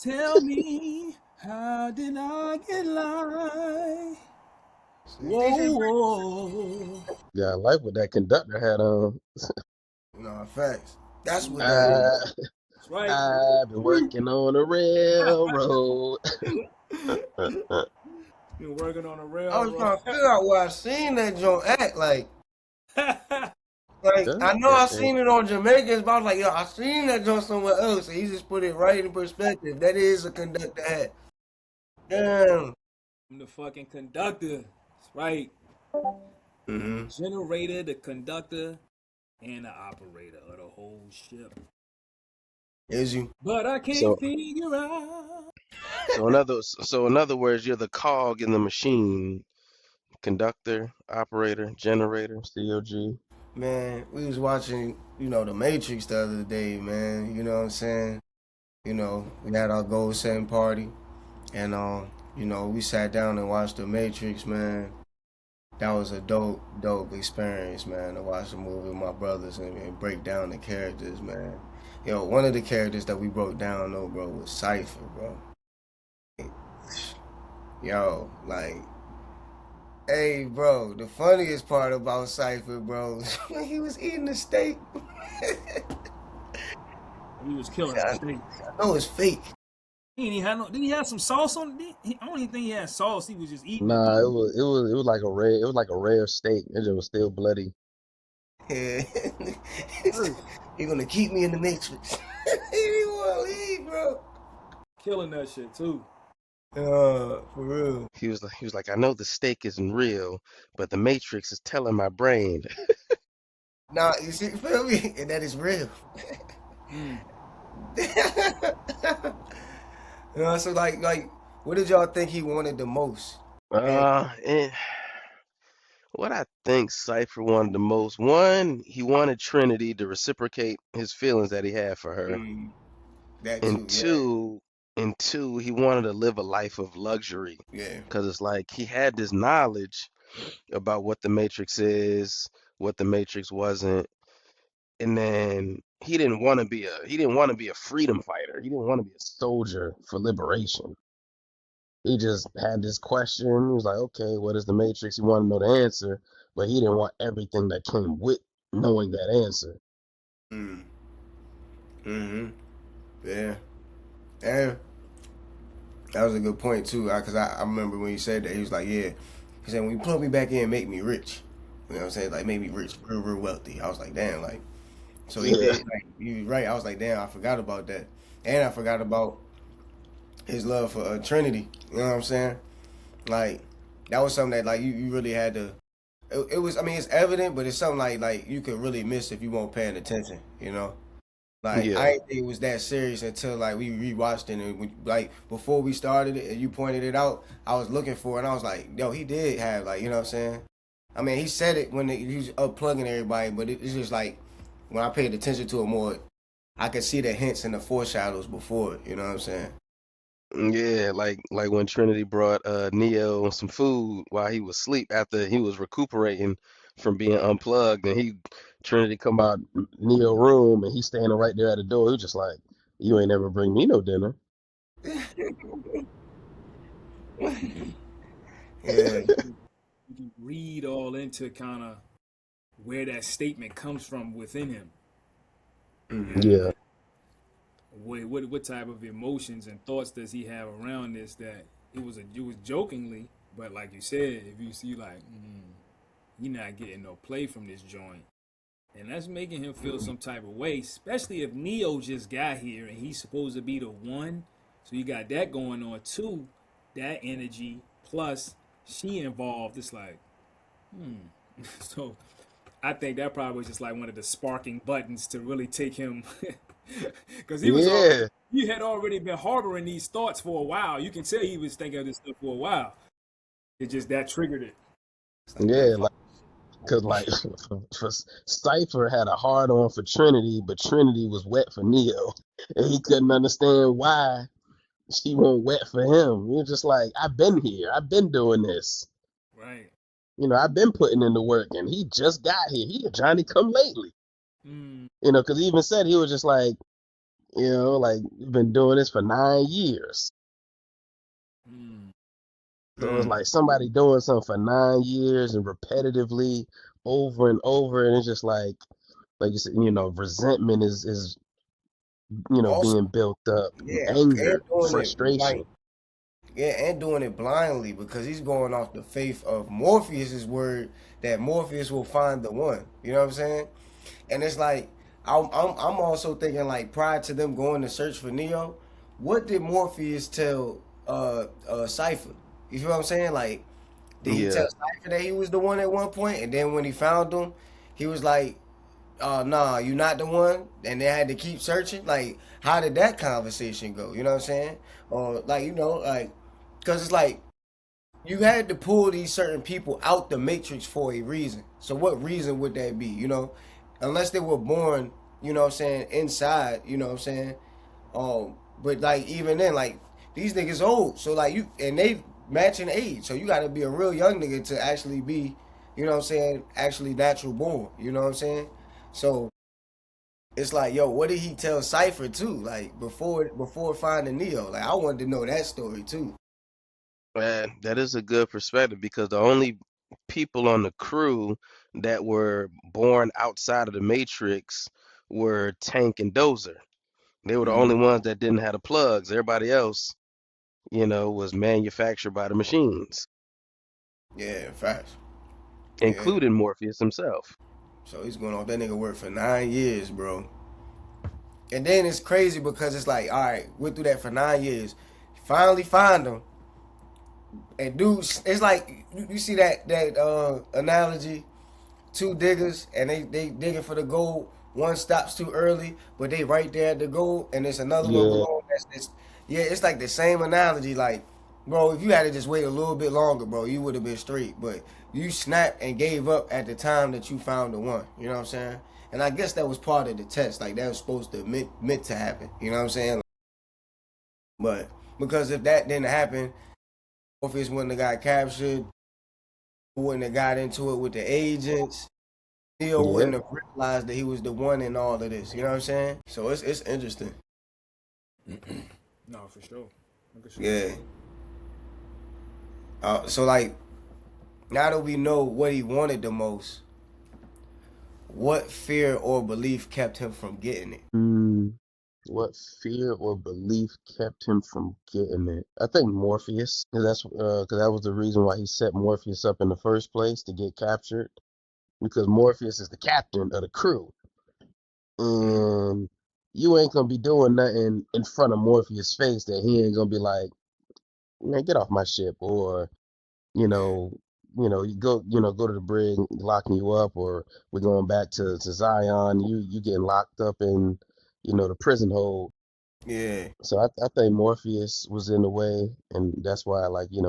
Tell me, how did I get light? DJ Whoa, whoa. Yeah, I like what that conductor had on. No, facts. That's what that is. I, That's right. I've been working on a railroad. Been working on a I was railroad. trying to figure out where I seen that joint act like. Yeah, Like Yeah, I know that I thing. seen it on Jamaicans, but I was like, yo, I seen that joint somewhere else. And he just put it right in perspective. That is a conductor hat. Damn. I'm the fucking conductor. That's right. Mm-hmm. Generator, the conductor, and the operator of the whole ship. Is you? But I can't So, figure out. in other words, you're the cog in the machine. Conductor, operator, generator, COG. Man, we was watching, The Matrix the other day, man. You know what I'm saying? We had our goal setting party, and we sat down and watched The Matrix, man. That was a dope experience, man, to watch the movie with my brothers and break down the characters, man. Yo, one of the characters that we broke down, though, bro, was Cypher, bro. Yo, like, hey, bro, the funniest part about Cypher, bro, is when he was eating the steak. He was killing the I steak. know it's fake. He ain't had no. Did he have some sauce on it? I don't even think he had sauce. He was just eating it. Nah, it was like a rare steak. It just was still bloody. Yeah. First, You're gonna keep me in the Matrix. He didn't want to leave, bro. killing that shit too. For real. He was like, I know the steak isn't real, but the Matrix is telling my brain. Nah, you see, feel me? And that is real. Mm. So like, what did y'all think he wanted the most? And And what I think Cypher wanted the most, one, he wanted Trinity to reciprocate his feelings that he had for her, mm, that and too, yeah, two, he wanted to live a life of luxury, yeah. because it's like he had this knowledge about what the Matrix is, what the Matrix wasn't, and then he didn't want to be a freedom fighter. He didn't want to be a soldier for liberation. He just had this question. He was like, okay, what is the Matrix? He wanted to know the answer, but he didn't want everything that came with knowing that answer. Mm, mm-hmm. Yeah. And that was a good point too, because I remember when he said that, he was like, yeah. He said, when you plug me back in, make me rich. You know what I'm saying? Like, make me rich, real wealthy. I was like, damn, like, so he Yeah, did, like, he was right. I was like, damn, I forgot about that. And I forgot about his love for Trinity. You know what I'm saying? Like, that was something that, like, you really had to. It was, I mean, it's evident, but it's something like you could really miss if you weren't paying attention, you know? Like yeah, I didn't think it was that serious until like we rewatched it and like before we started it and you pointed it out, I was looking for it and I was like, yo, he did have like, you know what I'm saying? I mean, he said it when he was upplugging everybody, but it's just like when I paid attention to it more, I could see the hints and the foreshadows before it. You know what I'm saying? yeah. Like when Trinity brought Neo some food while he was asleep after he was recuperating from being unplugged, and Trinity come out Neo room and he's standing right there at the door. He was just like, you ain't never bring me no dinner. Yeah. You can read all into kind of where that statement comes from within him. Mm-hmm. Yeah, What type of emotions and thoughts does he have around this? That it was jokingly, but like you said, if you see like you're not getting no play from this joint, and that's making him feel some type of way, especially if Neo just got here and he's supposed to be the one. So you got that going on too, that energy plus she involved. It's like, so I think that probably was just like one of the sparking buttons to really take him, because yeah, he had already been harboring these thoughts for a while. You can tell he was thinking of this stuff for a while. It just that triggered it. It's like damn. yeah. Cause like for Cypher had a hard on for Trinity, but Trinity was wet for Neo, and he couldn't understand why she won't wet for him. He was just like, I've been here, I've been doing this, Right. I've been putting in the work, and he just got here. He a Johnny come lately, Mm, because he even said he was just like, Like you've been doing this for 9 years. Mm. So it's Mm. like somebody doing something for 9 years and repetitively over and over, and it's just like you said, resentment is Also, being built up, yeah, and anger, doing it frustration. like yeah, and doing it blindly because he's going off the faith of Morpheus's word that Morpheus will find the one. You know what I'm saying? And it's like I'm also thinking like prior to them going to search for Neo, what did Morpheus tell Cypher? You feel what I'm saying? Like, did he Yeah, tell Cypher that he was the one at one point, and then when he found him, he was like, nah, you not the one, and they had to keep searching. Like, how did that conversation go? You know what I'm saying? Or like, like, because it's like you had to pull these certain people out the matrix for a reason. So what reason would that be? Unless they were born, what I'm saying, inside. What I'm saying. But like even then, like these niggas old, so like they matching age, so you got to be a real young nigga to actually be, what I'm saying, actually natural born. You know what I'm saying? So it's like, yo, what did he tell Cypher too? Like before finding Neo, like I wanted to know that story too. man, that is a good perspective because the only people on the crew that were born outside of the Matrix were Tank and Dozer. They were the only Mm, ones that didn't have the plugs. Everybody else, was manufactured by the machines, yeah, facts. Yeah. including Morpheus himself. So he's going off that nigga work for 9 years, bro. And then it's crazy because it's like, all right, went through that for 9 years. Finally find him. And dude, it's like you see that analogy, two diggers and they digging for the gold. One stops too early, but they right there at the gold, and there's another one Yeah, below. Yeah, it's like the same analogy. Like, bro, if you had to just wait a little bit longer, bro, you would have been straight. But you snapped and gave up at the time that you found the one. You know what I'm saying? And I guess that was part of the test. Like that was supposed to meant to happen. You know what I'm saying? But because if that didn't happen, Morpheus wouldn't have got captured. Wouldn't have got into it with the agents. Neo yeah. wouldn't have realized that he was the one in all of this. You know what I'm saying? So it's interesting. No, for sure. I can see that. Yeah. So like now that we know what he wanted the most, what fear or belief kept him from getting it? Mm, what fear or belief kept him from getting it? I think Morpheus, because that was the reason why he set Morpheus up in the first place to get captured. Because Morpheus is the captain of the crew, Mm, and you ain't gonna be doing nothing in front of Morpheus' face that he ain't gonna be like, man, get off my ship, or you yeah, know, go to the brig, locking you up, or we're going back to Zion. You getting locked up in, the prison hold. yeah, So I think Morpheus was in the way, and that's why, like, he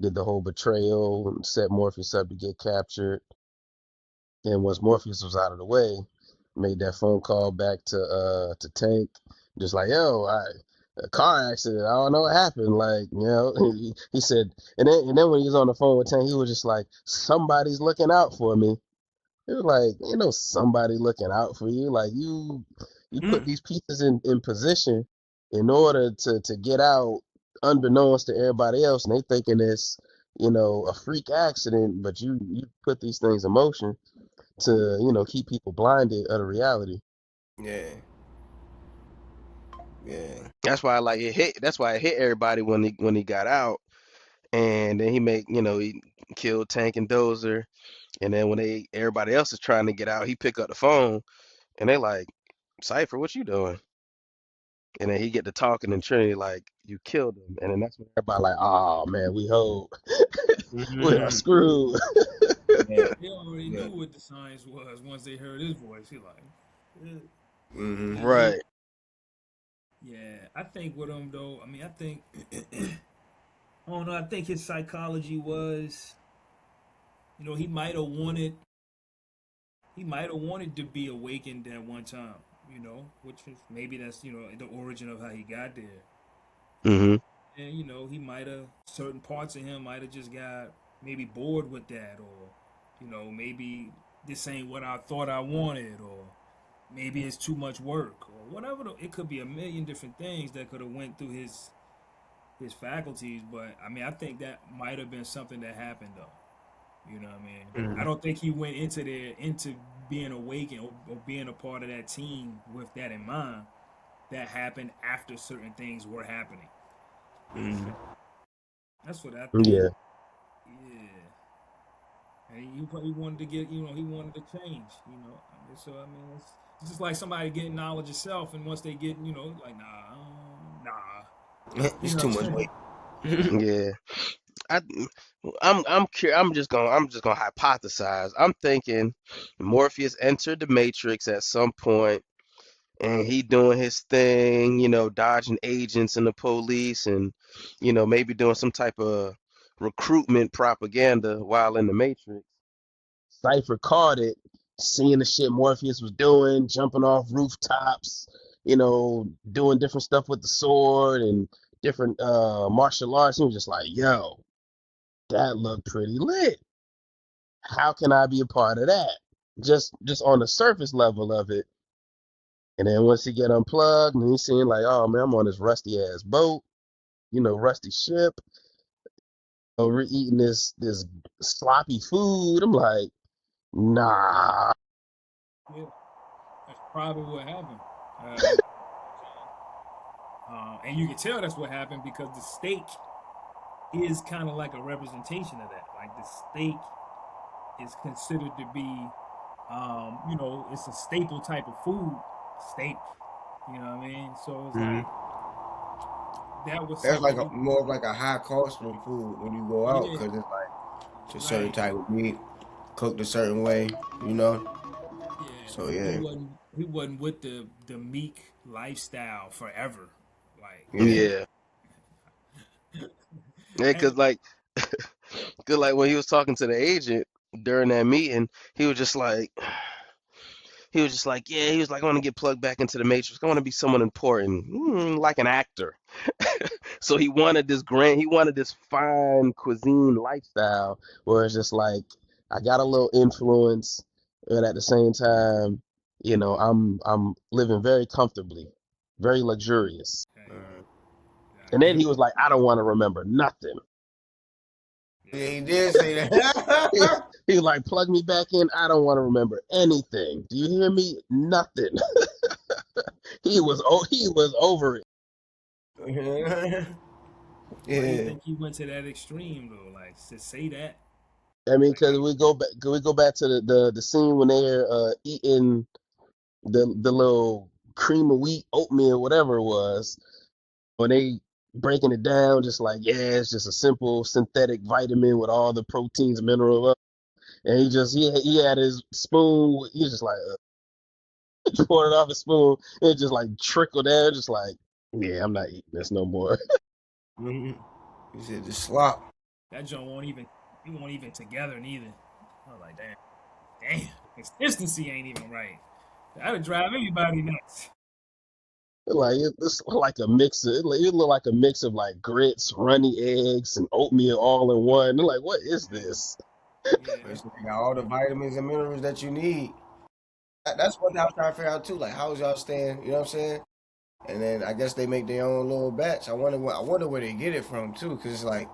did the whole betrayal and set Morpheus up to get captured. And once Morpheus was out of the way, made that phone call back to Tank, just like, yo, a car accident. I don't know what happened. Like, he said, and then when he was on the phone with Tank, he was just like, somebody's looking out for me. It was like, somebody looking out for you. Like you put mm, these pieces in position in order to get out unbeknownst to everybody else, and they thinking it's, a freak accident, but you put these things in motion to keep people blinded of the reality. yeah, yeah, That's why like it hit. That's why it hit everybody when he got out, and then he killed Tank and Dozer, and then when everybody else is trying to get out, he pick up the phone and they like, Cypher, what you doing? And then he get to talking and Trinity like, you killed him, and then that's when everybody like, oh man, we are mm, screwed. yeah, They already yeah, knew what the science was once they heard his voice. He like, eh. mm-hmm, And he, Right. yeah. I think with him though. I mean, I think I don't know. I think his psychology was, he might have wanted, to be awakened at one time. Which is maybe that's the origin of how he got there. Mm-hmm. And he might have certain parts of him might have just got maybe bored with that, or maybe this ain't what I thought I wanted, or maybe it's too much work, or whatever. It could be a million different things that could have went through his faculties, but I mean, I think that might have been something that happened though. You know what I mean? I Mm. don't think he went into being awakened or being a part of that team with that in mind. That happened after certain things were happening. Mm. That's what I think. Yeah, Yeah. And he probably wanted to get, he wanted to change, So, I mean, it's just like somebody getting knowledge itself, and once they get, like, nah. You It's know too what I'm much saying? weight. yeah. I, I'm just gonna hypothesize. I'm thinking Morpheus entered the Matrix at some point, and he doing his thing, dodging agents and the police, and maybe doing some type of recruitment propaganda while in the Matrix. Cypher caught it, seeing the shit Morpheus was doing, jumping off rooftops, doing different stuff with the sword and different martial arts. He was just like, yo, that looked pretty lit. How can I be a part of that? Just on the surface level of it. And then once he get unplugged and he's seeing like, oh man, I'm on this rusty ass boat, rusty ship, we're eating this sloppy food. I'm like, nah. Yeah, that's probably what happened. And you can tell that's what happened because the steak is kind of like a representation of that. Like the steak is considered to be, it's a staple type of food, steak. You know what I mean? So it's Mm. like that was That's like something a he, more of like a high cost of food when you go out yeah, because it's like it's a certain right, type of meat cooked a certain way, you know. yeah. So He yeah, wasn't with the meek lifestyle forever, like. yeah. Yeah. Yeah, And cause like, cause like when he was talking to the agent during that meeting, he was just like, yeah, he was like, I want to get plugged back into the Matrix. I want to be someone important, like an actor. So he wanted this fine cuisine lifestyle where it's just like, I got a little influence, and at the same time, I'm living very comfortably, very luxurious. okay, Uh, And then yeah, he was like, I don't want to remember nothing. yeah, yeah, he did say He, that. he was like, plug me back in. I don't want to remember anything. Do you hear me? Nothing. He was over it. Why do you Yeah. think he went to that extreme though? Like to say that, I mean, like, because we go back to the scene when they're eating the little cream of wheat oatmeal, whatever it was, when they breaking it down, just like, yeah, it's just a simple synthetic vitamin with all the proteins and minerals. And he had his spoon. He was just like poured it off his spoon. It just like trickled down, just like, yeah, I'm not eating this no more. Mhm. He said the slop. that joint won't even together neither. I was like, damn, consistency ain't even right. That would drive anybody nuts. It's like a mix of it looked like a mix of like grits, runny eggs, and oatmeal all in one. They're like, what is this? Yeah, They said they got all the vitamins and minerals that you need. That's what I was trying to figure out too. Like, how's y'all staying? You know what I'm saying? And then I guess they make their own little batch. I wonder where they get it from too, cause it's like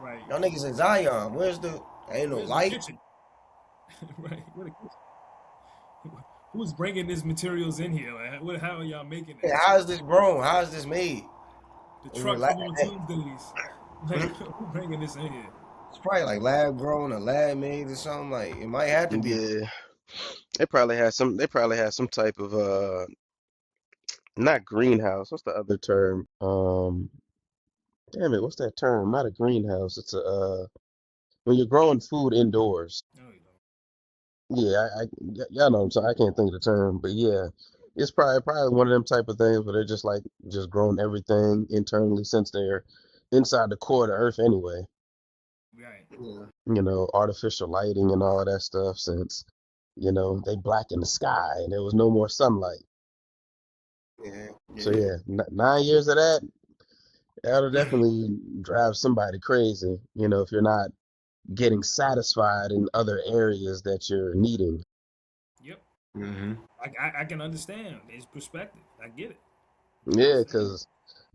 right. y'all niggas in Zion. Where's the? Ain't no Where's the light. kitchen? Right. Where the kitchen? Who's bringing these materials in here? Like, how are y'all making Hey, that how shit? is this grown? How is this made? The Is it truck like come on Tuesdays. Like, who bringing this in here? it's probably like lab grown or lab made or something. Like it might have to be. Yeah, They probably had some type of not greenhouse. What's the other term? Damn it, what's that term? Not a greenhouse. It's a when you're growing food indoors. Oh, you know. Yeah, y'all know what I'm saying. I can't think of the term, but yeah, it's probably one of them type of things where they're just like just growing everything internally since they're inside the core of the earth anyway. Right. Yeah, Artificial lighting and all that stuff since they blacken the sky and there was no more sunlight. yeah, So yeah. yeah, 9 years of that, that'll definitely drive somebody crazy. If you're not getting satisfied in other areas that you're needing. Yep. Mm-hmm. I can understand his perspective. I get it. You know what I'm Yeah, saying?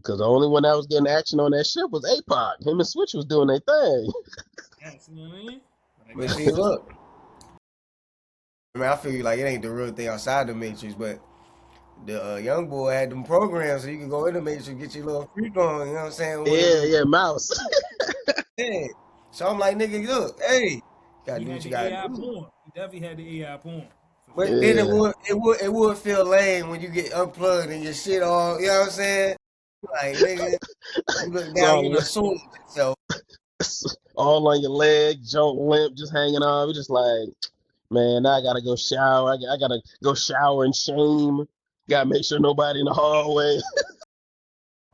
cause the only one that was getting action on that ship was APOC. Him and Switch was doing their thing. Yes, you know what I mean? Like But that's see, just look, I mean, I feel like it ain't the real thing outside the Matrix, but the young boy had them programs so you can go in the Matrix and get your little freak on, you know what I'm saying? Yeah, yeah, Mouse. Yeah. So I'm like, nigga, look, hey, you gotta he do what had you the gotta AI do. porn. He definitely had the AI porn for But sure. then Yeah, it would feel lame when you get unplugged and your shit all, you know what I'm saying? Like, nigga, you look it's down, all you done sold yourself. all on your leg, joint limp, just hanging on. We just like, man, now I gotta go shower. I gotta go shower in shame. Gotta make sure nobody in the hallway.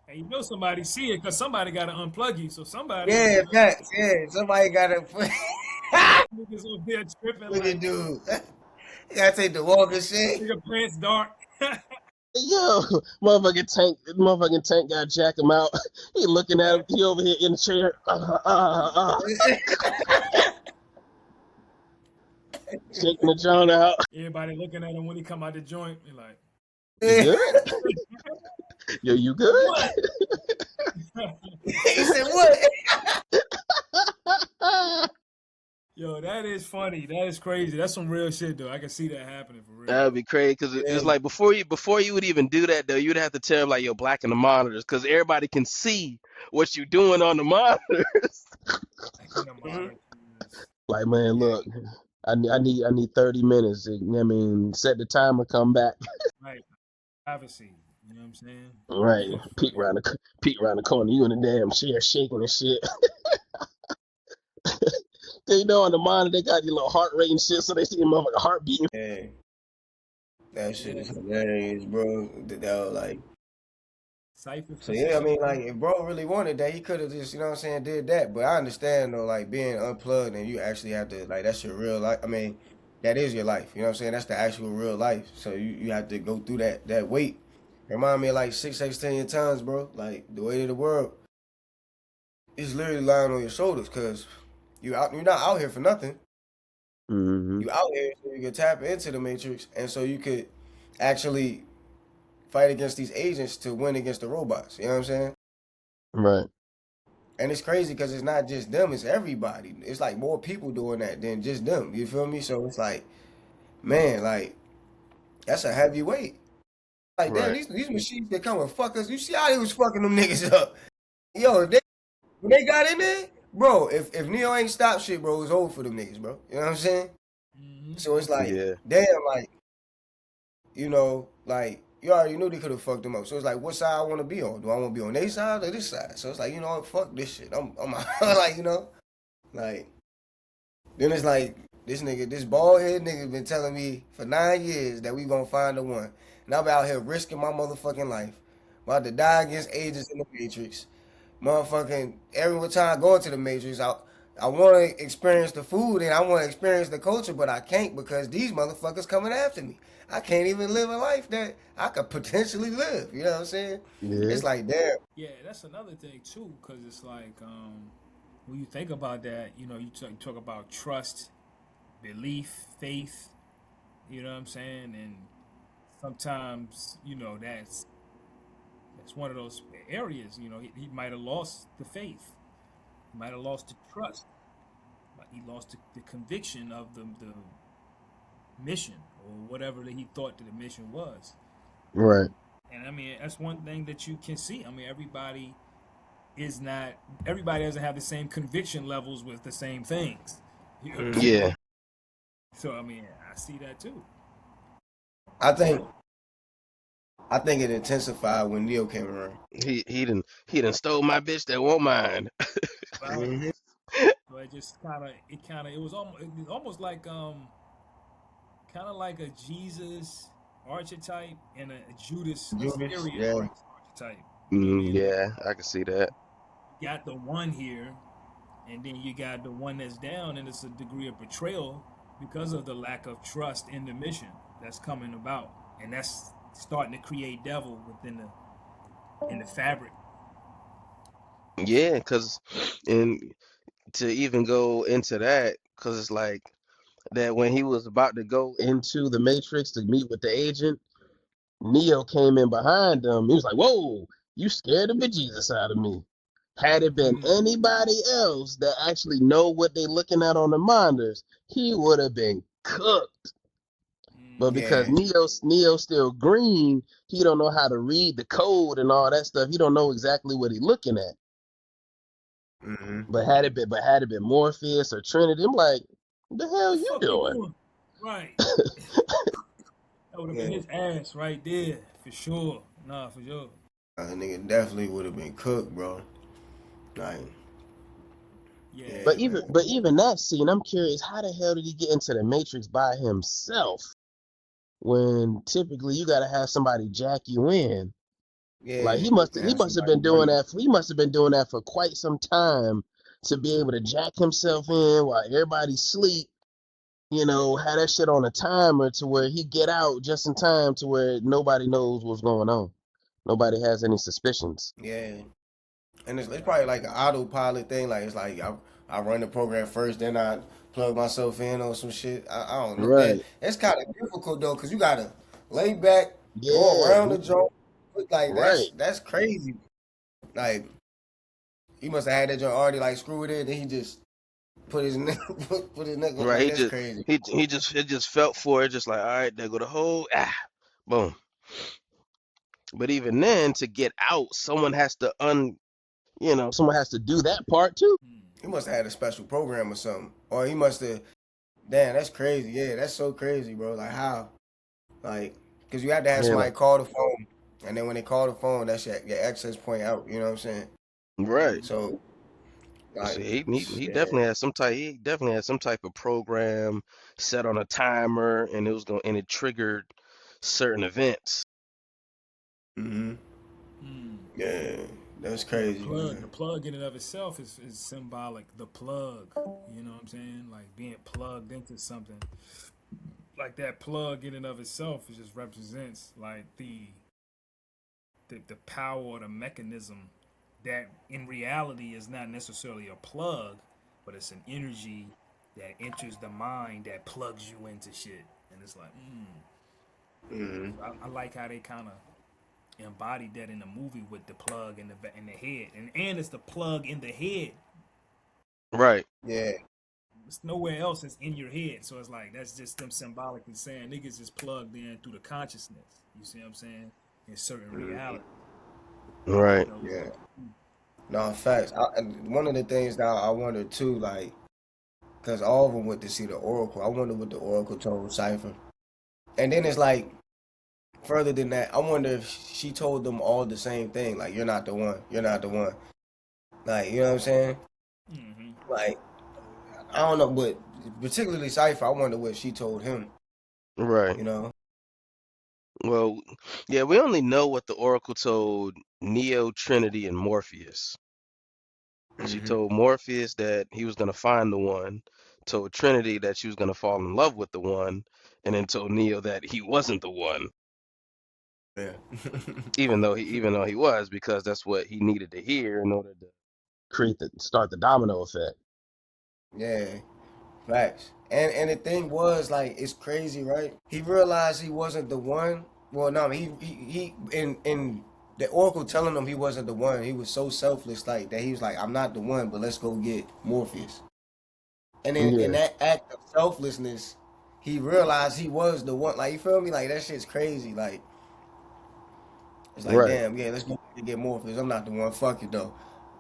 And you know somebody see it because somebody got to unplug you. So somebody, Yeah, facts, yeah. Somebody gotta put niggas over there tripping look at like dude. You gotta take the walk and shit. nigga pants dark. Yo, motherfucking tank got jack him out. He looking at him. He over here in the chair. Shaking the joint out. Everybody looking at him when he come out the joint. He like, You good? Yo, you good? what? He said what? Yo, that is funny. That is crazy. That's some real shit though. I can see that happening for real. That'd be crazy because it's Yeah. like before you would even do that though, you'd have to tell like yo blacken the monitors because everybody can see what you doing on the monitors. Like in the Mhm. monitors. Like man, Yeah. look, I need 30 minutes. I mean, set the timer, come back. Right. Privacy. You know what I'm saying? Right, peek around the corner. You in the damn chair shaking and shit. You know on the monitor they got your little heart rate and shit, so they see your motherfucking heart beating. Yeah. That shit Yeah. is hilarious, bro. That was like, Cypher so yeah, I mean, facility. like, if bro really wanted that, he could have just, you know what I'm saying, did that. But I understand though, like being unplugged and you actually have to, like, that's your real life. I mean, that is your life. You know what I'm saying? That's the actual real life. So you have to go through that weight. Remind me of like 6 extra tons, bro. Like the weight of the world is literally lying on your shoulders because you're not out here for nothing. Hmm. You out here so you can tap into the matrix and so you could actually fight against these agents to win against the robots. You know what I'm saying? Right. And it's crazy because it's not just them; it's everybody. It's like more people doing that than just them. You feel me? So it's like, man, like that's a heavy weight. Like damn, Right. these machines that come and fuck us. You see how they was fucking them niggas up? Yo, if they when they got in there, bro. If Neo ain't stopped shit, bro, it's over for them niggas, bro. You know what I'm saying? Mm-hmm. So it's like, Yeah. damn, like like you already knew they could have fucked them up. So it's like, what side I want to be on? Do I want to be on their side or this side? So it's like, you know what? Fuck this shit. I'm out. Like, like then it's like this nigga, this bald head nigga been telling me for 9 years that we gonna find the one. And I'm out here risking my motherfucking life. About to die against agents in the Matrix. Motherfucking every time I go into the Matrix, I want to experience the food and I want to experience the culture, but I can't because these motherfuckers coming after me. I can't even live a life that I could potentially live. You know what I'm saying? Yeah. It's like, damn. Yeah, that's another thing too, because it's like when you think about that, you talk about trust, belief, faith. You know what I'm saying? And sometimes, that's one of those areas. He might have lost the faith, he might have lost the trust, but he lost the conviction of the mission or whatever that he thought that the mission was. Right. And I mean, that's one thing that you can see. I mean, is not everybody doesn't have the same conviction levels with the same things. You know what I'm saying? Yeah. So I mean, I see that too. I think I think it intensified when Neo came around. He done stole my bitch that won't mind. Right. Hmm. So it was almost like kind of like a Jesus archetype and a Judas Judas, Iscariot yeah. archetype. You know what I Mm, mean? Like yeah, I can see that. you got the one here, and then you got the one that's down, and it's a degree of betrayal because of the lack of trust in the mission that's coming about, and that's starting to create devil within the fabric. Yeah, cause and to even go into that, cause it's like that when he was about to go into the Matrix to meet with the agent, Neo came in behind him. He was like, "Whoa, you scared the bejesus out of me." Had it been Mm, anybody else that actually know what they looking at on the monitors, he would have been cooked. But because Yeah. Neo's still green, he don't know how to read the code and all that stuff. He don't know exactly what he looking at. Mm-hmm. But had it been Morpheus or Trinity, I'm like, what the hell the you fuck you doing? doing? Right. That would have been Yeah. his ass right there for sure. Nah, for sure. A nigga definitely would have been cooked, bro. Like, Yeah, But yeah, even man. but even that scene, I'm curious, how the hell did he get into the Matrix by himself? When typically you gotta have somebody jack you in. Like Yeah. he must To he have must have somebody been with doing you. that. He must have been doing that for quite some time to be able to jack himself in while everybody sleep. Have that shit on a timer to where he get out just in time to where nobody knows what's going on. Nobody has any suspicions. Yeah. And it's probably like an autopilot thing. Like, it's like I run the program first, then I plug myself in on some shit. I don't know. Right. That's kind of difficult though, cause you gotta lay back, go Yeah. around the joint. Like Right. that's crazy. Like he must have had that joint already like screwed in, then he just put his neck put his neck on. Right. Like He that's just crazy. he just it just felt for it, just like, all right, there go the hole. Boom. But even then, to get out, someone has to someone has to do that part too. He must have had a special program or something, or he must have. Damn, that's crazy. Yeah, that's so crazy, bro. Like how? Like, cause you have to have Yeah, somebody like, call the phone, and then when they call the phone, that's your access point out. You know what I'm saying? right. So, like, See, he yeah. definitely had some type of program set on a timer, and it triggered certain events. Hmm. Mm. Yeah, that's Yeah, the crazy, plug, the man. plug in and of itself is symbolic. The plug, you know what I'm saying? Like being plugged into something. Like that plug in and of itself, it just represents like the power or the mechanism that in reality is not necessarily a plug, but it's an energy that enters the mind that plugs you into shit. And it's like, Hmm. I like how they kind of embodied that in the movie with the plug in the head, and it's the plug in the head. Right, Yeah. It's nowhere else that's in your head. So it's like that's just them symbolically saying niggas is plugged in through the consciousness. You see what I'm saying? In certain Hmm. reality. right, So Yeah. No, facts. And one of the things that I wonder too, like, cause all of them went to see the Oracle. I wonder what the Oracle told Cypher. And then it's like, further than that, I wonder if she told them all the same thing. Like, you're not the one. You're not the one. Like, you know what I'm saying? mm-hmm. Like, I don't know, but particularly Cypher, I wonder what she told him. right. You know? Well, yeah, we only know what the Oracle told Neo, Trinity, and Morpheus. She Hmm. told Morpheus that he was gonna find the one, told Trinity that she was gonna fall in love with the one, and then told Neo that he wasn't the one, Yeah. even though he was, because that's what he needed to hear in order to start the domino effect. Yeah. Facts. And the thing was, like, it's crazy, right? He realized he wasn't the one. Well, no, he in the Oracle telling him he wasn't the one. He was so selfless, like that. He was like, "I'm not the one, but let's go get Morpheus." And then in Yeah, that act of selflessness, he realized he was the one. Like, you feel me? Like that shit's crazy. Like, it's like, right. damn, yeah, let's go get Morpheus. I'm not the one. Fuck it though.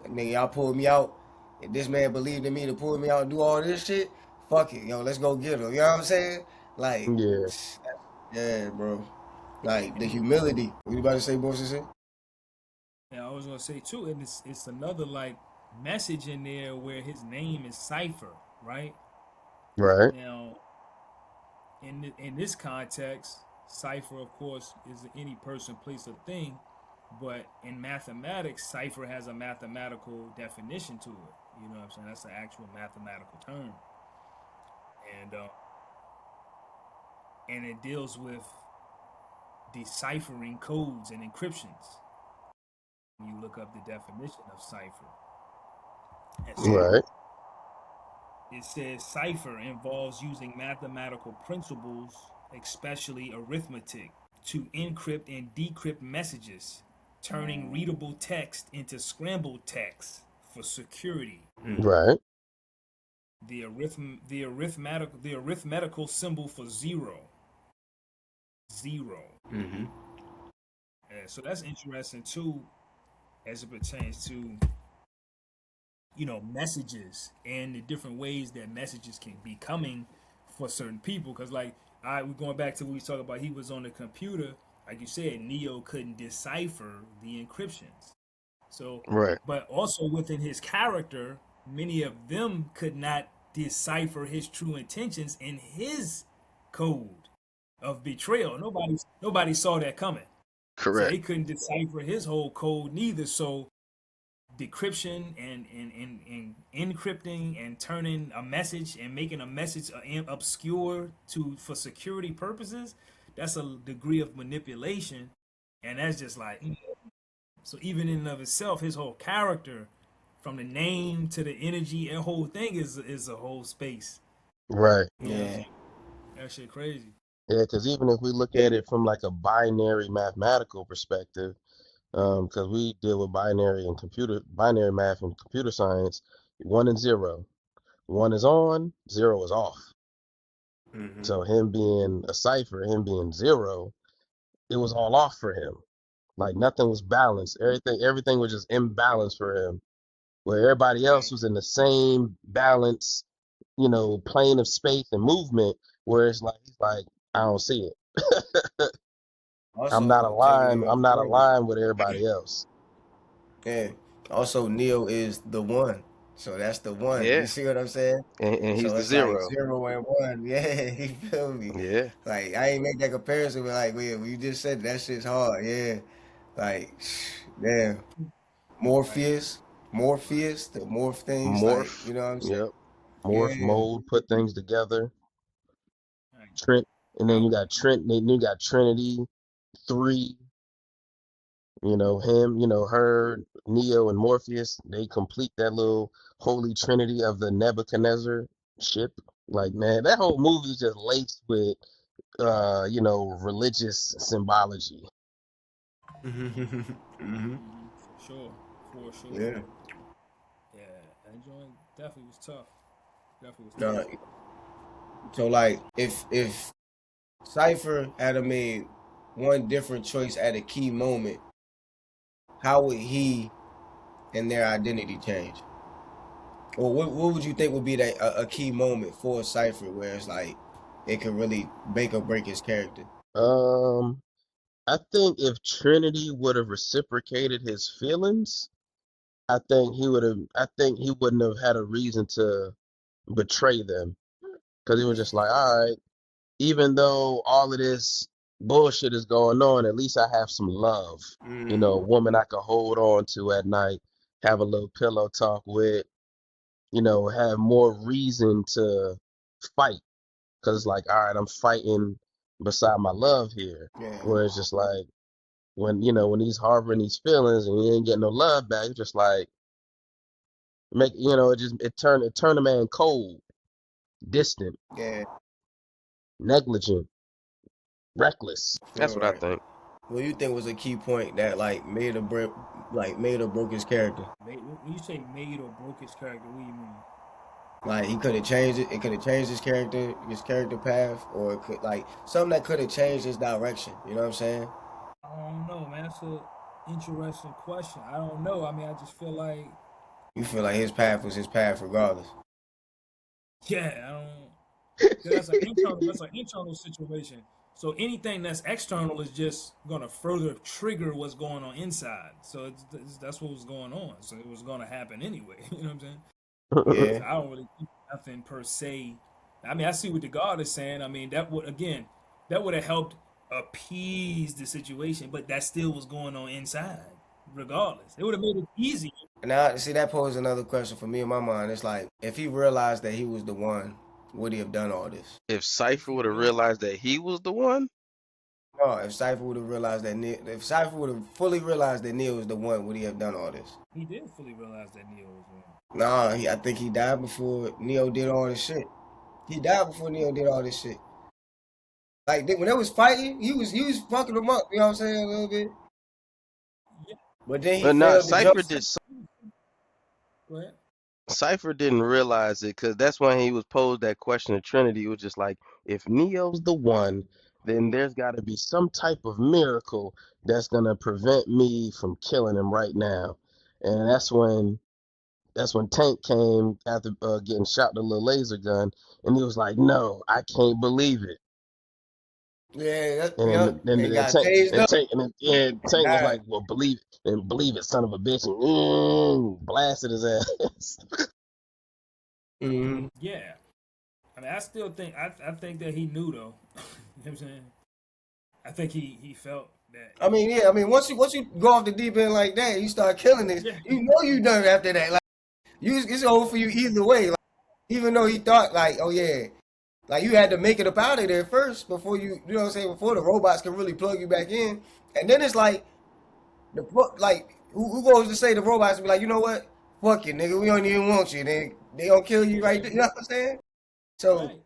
Nigga, y'all pulled me out. If this man believed in me to pull me out and do all this shit, fuck it, yo, let's go get him. You know what I'm saying? Like, Yeah, yeah, bro. Like the humility. What you about to say, boss? Yeah, I was gonna say too, and it's another like message in there where his name is Cypher, right? right, Now, in this context, Cypher, of course, is any person, place, or thing, but in mathematics, Cypher has a mathematical definition to it. You know what I'm saying? That's an actual mathematical term, and uh, and it deals with deciphering codes and encryptions. When you look up the definition of cipher, and so right. It says Cypher involves using mathematical principles, especially arithmetic, to encrypt and decrypt messages, turning readable text into scrambled text for security. Mm-hmm. Right. The arithmetical symbol for zero. Zero. Mm-hmm. So that's interesting too, as it pertains to messages and the different ways that messages can be coming for certain people. Because like, we're going back to what we talked about. He was on the computer, like you said. Neo couldn't decipher the encryptions. So, Right. but also within his character, many of them could not decipher his true intentions in his code of betrayal. Nobody saw that coming. So Correct. they couldn't decipher his whole code neither. So decryption and encrypting and turning a message and making a message obscure for security purposes, that's a degree of manipulation. And that's just like, so even in and of itself, his whole character, from the name to the energy and whole thing, is a whole space. Right. You know what I'm Yeah. saying? That shit crazy. Yeah, because even if we look at it from like a binary mathematical perspective, because we deal with binary math and computer science, 1 and 0. 1 is on, 0 is off. Mm-hmm. So him being a cipher, him being 0, it was all off for him. Like nothing was balanced. Everything was just imbalanced for him. Where everybody else Right. was in the same balance, plane of space and movement, where it's like he's like, I don't see it. I'm not Also, taking aligned. even I'm not further, aligned with everybody else. yeah. Also, Neo is the one, so that's the one. You Yeah. see what I'm saying? And he's So the it's like 0. 0 and 1. Yeah, you feel me? Yeah. Like I ain't make that comparison, but like, yeah, you just said that shit's hard. Yeah, like, damn. Right. Morpheus, the morph things, like, Morph. you know what I'm saying? Yep. Morph, Yeah, mold, put things together. Right. Trent, and then Now, you got Trent. Then you got Trinity 3. Him. Her, Neo, and Morpheus. They complete that little holy trinity of the Nebuchadnezzar ship. Like man, that whole movie is just laced with religious symbology. hmm for sure, for sure. yeah. Yeah, that joint definitely was tough. Definitely was tough. No, so like, if Cypher had a made one different choice at a key moment, how would he and their identity change? Or what would you think would be that a key moment for Cypher where it's like it could really make or break his character? Um, I think if Trinity would have reciprocated his feelings, I think he would have. I think he wouldn't have had a reason to betray them because he was just like, all right, even though all of this bullshit is going on, at least I have some love. A Mm, woman I could hold on to at night, have a little pillow talk with, have more reason to fight. Because it's like, all right, I'm fighting beside my love here. yeah, Where it's just like, when he's harboring these feelings and he ain't getting no love back, it's just like, it turned a man cold, distant, yeah, negligent, reckless. That's feel what I right. think. What do you think was a key point that like made or broke his character? When you say made or broke his character, what do you mean? Like he could have changed it. It could have changed his character path, or it could like something that could have changed his direction. You know what I'm saying? I don't know, man. That's a interesting question. I don't know. I mean, I just feel like, You feel like his path was his path regardless. yeah, I don't. Cause that's an internal situation. So anything that's external is just gonna further trigger what's going on inside. So that's what was going on. So it was gonna happen anyway. You know what I'm saying? Yeah, So I don't really think nothing per se. I mean, I see what the God is saying. I mean, that would have helped appease the situation, but that still was going on inside, regardless. It would have made it easier. now see that poses another question for me in my mind. It's like if he realized that he was the one, would he have done all this? If If Cypher he would have realized, realized that he was the one, No, if Cypher would have realized that if Cypher would have fully realized that Neil was the one, would he have done all this? He did fully realize that Neo was one. Nah, I think he died before Neo did all this shit. He died before Neo did all this shit. Like when they was fighting, he was fucking him up. You know what I'm saying, a little bit. Yeah. But then he But nah, failed to jump. Go ahead. Cypher didn't realize it because that's when he was posed that question to Trinity. It was just like, if Neo's the one, then there's got to be some type of miracle that's gonna prevent me from killing him right now. And that's when Tank came after getting shot with a little laser gun, and he was like, "No, I can't believe it." Yeah, And yep. then They got tased up. Tank was Died. like, "Well, believe it, son of a bitch," and blasted his ass. Hmm. Yeah. I mean, I still think I think that he knew though. You know what I'm saying? I think he felt that. I mean, yeah. I mean, once you go off the deep end like that, you start killing niggas. Yeah. You know you done after that. Like it's over for you either way. Like, even though he thought like, oh yeah, like you had to make it up out of there first before you know what I'm saying, before the robots can really plug you back in. And then it's like like who goes to say the robots be like, you know what? Fuck you, nigga. We don't even want you. They gonna kill you right there. You know what I'm saying? So Right.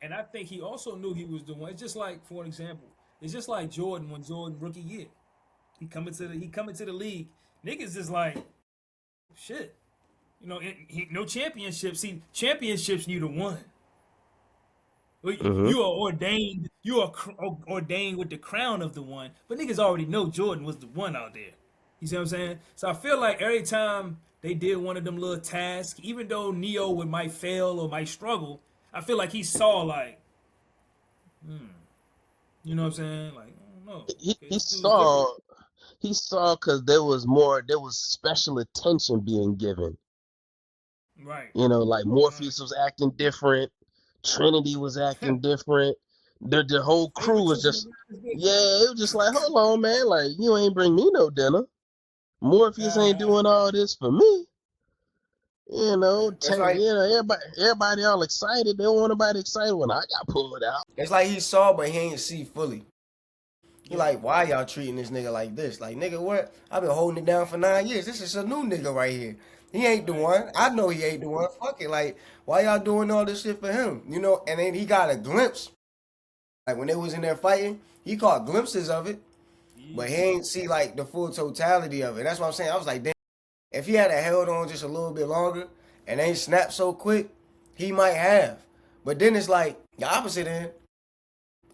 And I think he also knew he was the one. It's just like, for an example, it's just like Jordan when Jordan rookie year. He coming to the league. Niggas is like, shit. You know, no championships. See, championships you the one. Hmm. You are ordained. You are ordained with the crown of the one. But niggas already know Jordan was the one out there. You see what I'm saying? So I feel like every time they did one of them little tasks, even though Neo might fail or might struggle, I feel like he saw like, you know what I'm saying? Like, I don't know. He, Okay, he this dude's different. saw he saw because there was special attention being given. Right. Like Morpheus was acting different, Trinity was acting different. The whole crew was Favoritism just, around this bitch. yeah, it was just like, hold on, man, like you ain't bring me no dinner. Morpheus ain't doing all this for me. it's like Everybody all excited. They don't want nobody excited when I got pulled out. it's like he saw, but he ain't see fully. He Yeah. like, why y'all treating this nigga like this? Like, nigga, what? I've been holding it down for 9 years. This is a new nigga right here. He ain't the Right. one. I know he ain't the one. Fuck it. Like, why y'all doing all this shit for him? You know? And then he got a glimpse. Like when they was in there fighting, he caught glimpses of it, but he Yeah. ain't see like the full totality of it. That's what I'm saying. I was like, damn, if he had held on just a little bit longer and ain't snapped so quick, he might have. But then it's like the opposite end.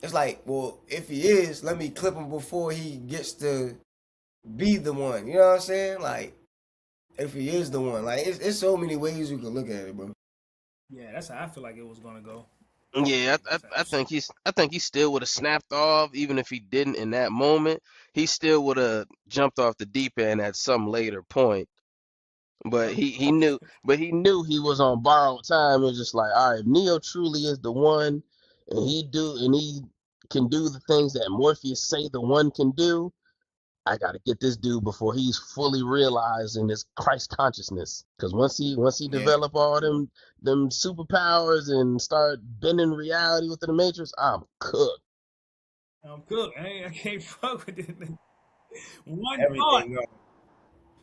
It's like, well, if he is, let me clip him before he gets to be the one. You know what I'm saying? Like, if he is the one, like, it's so many ways you can look at it, bro. Yeah, that's how I feel like it was gonna go. Yeah, Like, that's how I think he still would have snapped off, even if he didn't in that moment. He still would have jumped off the deep end at some later point. But Yep. he knew he was on borrowed time. It was just like, all right, if Neo truly is the one, and he can do the things that Morpheus say the one can do. I got to get this dude before he's fully realized in his Christ consciousness. Because once he Yeah. develop all them superpowers and start bending reality within the Matrix, I'm cooked. I'm cooked. I can't fuck with this nigga. One thought. Everything.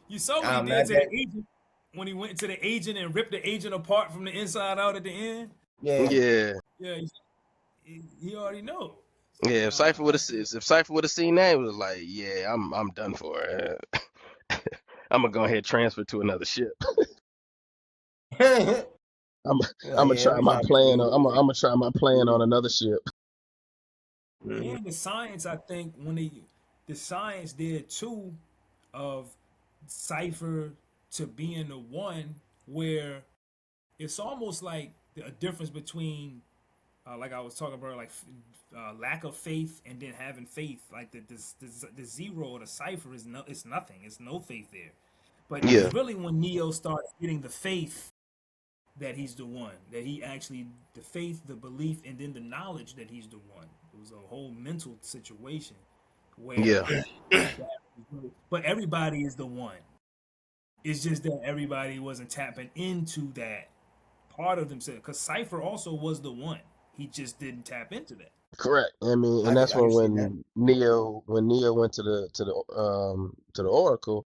You saw what he I'm did not to the that. agent when he went to the agent and ripped the agent apart from the inside out at the end. Yeah. Yeah, Yeah, he already knows. So yeah. nah, I see. If Cypher would have seen that, he was like, yeah, I'm done for. I'm gonna go ahead and transfer to another ship. Like, I'm I'm gonna yeah, try I'm my trying to be plan. cool. I'm gonna try my plan on another ship. Mhm. And the science, I think, the science there too of Cypher to being the one where it's almost like a difference between like I was talking about, like lack of faith and then having faith. Like the zero or the cipher is no, it's nothing. It's no faith there. But Yeah, it's really when Neo starts getting the faith that he's the one. That he actually the faith, the belief, and then the knowledge that he's the one. It was a whole mental situation where, yeah, but everybody is the one. It's just that everybody wasn't tapping into that part of themselves. Because Cypher also was the one. He just didn't tap into that. Correct. I mean, and that's I can see that. when Neo went to the Oracle,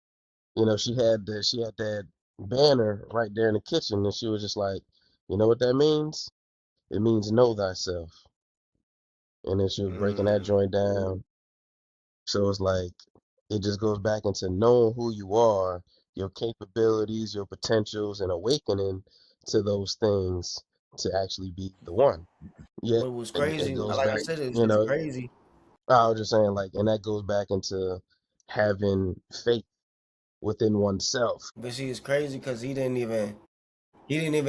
you know, she had that banner right there in the kitchen, and she was just like, you know what that means? It means know thyself. And then she was breaking that Mm. joint down. So it's like it just goes back into knowing who you are, your capabilities, your potentials, and awakening to those things to actually be the one. Yeah, What was it crazy, goes like I back, said, it was you just know, crazy. I was just saying, like, and that goes back into having faith within oneself. But see, it's crazy because he didn't even